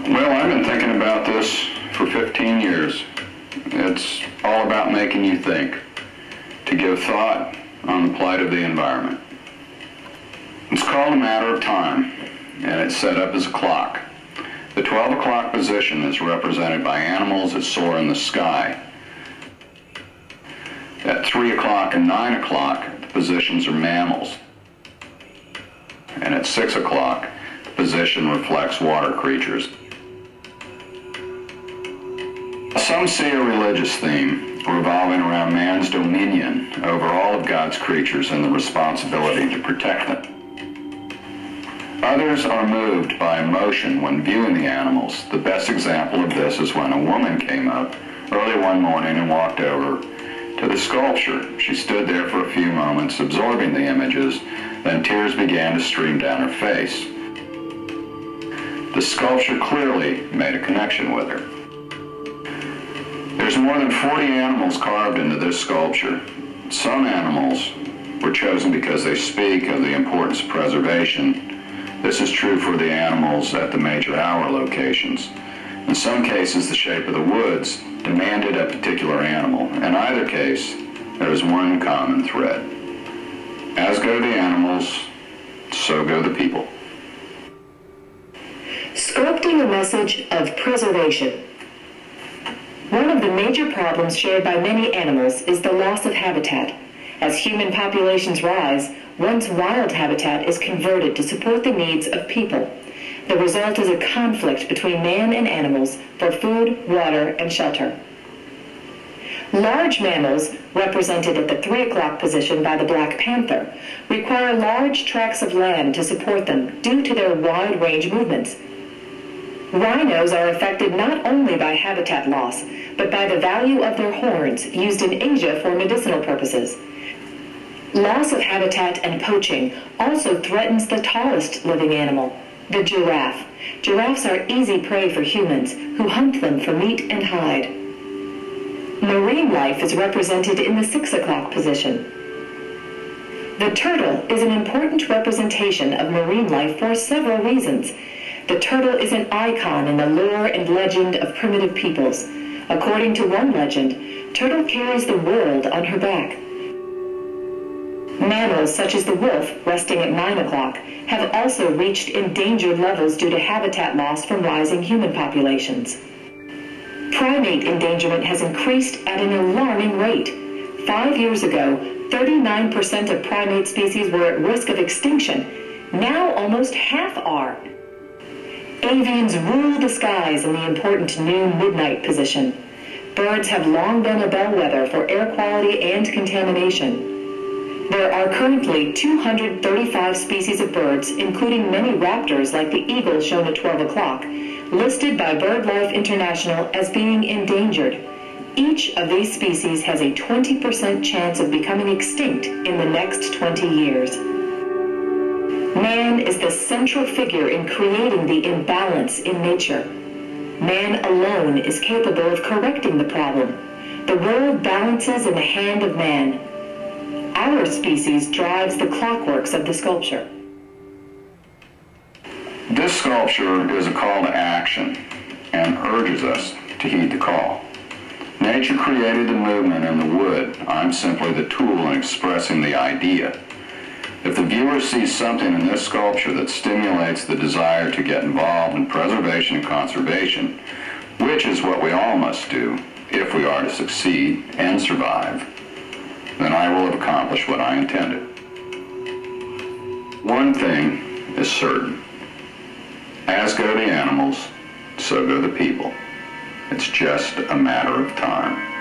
Well, I've been thinking about this for 15 years. It's all about making you think, to give thought on the plight of the environment. It's called a matter of time, and it's set up as a clock. The 12 o'clock position is represented by animals that soar in the sky. At 3 o'clock and 9 o'clock, the positions are mammals. And at 6 o'clock, the position reflects water creatures. Some see a religious theme revolving around man's dominion over all of God's creatures and the responsibility to protect them. Others are moved by emotion when viewing the animals. The best example of this is when a woman came up early one morning and walked over to the sculpture. She stood there for a few moments absorbing the images, then tears began to stream down her face. The sculpture clearly made a connection with her. There's more than 40 animals carved into this sculpture. Some animals were chosen because they speak of the importance of preservation. This is true for the animals at the major hour locations. In some cases, the shape of the woods demanded a particular animal. In either case, there is one common thread. As go the animals, so go the people. Sculpting a message of preservation. One of the major problems shared by many animals is the loss of habitat. As human populations rise, once wild habitat is converted to support the needs of people. The result is a conflict between man and animals for food, water, and shelter. Large mammals, represented at the 3 o'clock position by the black panther, require large tracts of land to support them due to their wide range movements. Rhinos are affected not only by habitat loss, but by the value of their horns used in Asia for medicinal purposes. Loss of habitat and poaching also threatens the tallest living animal, the giraffe. Giraffes are easy prey for humans, who hunt them for meat and hide. Marine life is represented in the 6 o'clock position. The turtle is an important representation of marine life for several reasons. The turtle is an icon in the lore and legend of primitive peoples. According to one legend, turtle carries the world on her back. Mammals such as the wolf, resting at 9 o'clock, have also reached endangered levels due to habitat loss from rising human populations. Primate endangerment has increased at an alarming rate. 5 years ago, 39% of primate species were at risk of extinction. Now almost half are. Avians rule the skies in the important noon midnight position. Birds have long been a bellwether for air quality and contamination. There are currently 235 species of birds, including many raptors like the eagle shown at 12 o'clock, listed by BirdLife International as being endangered. Each of these species has a 20% chance of becoming extinct in the next 20 years. Man is the central figure in creating the imbalance in nature. Man alone is capable of correcting the problem. The world balances in the hand of man. Our species drives the clockworks of the sculpture. This sculpture is a call to action and urges us to heed the call. Nature created the movement in the wood. I'm simply the tool in expressing the idea. If the viewer sees something in this sculpture that stimulates the desire to get involved in preservation and conservation, which is what we all must do if we are to succeed and survive, then I will have accomplished what I intended. One thing is certain. As go the animals, so go the people. It's just a matter of time.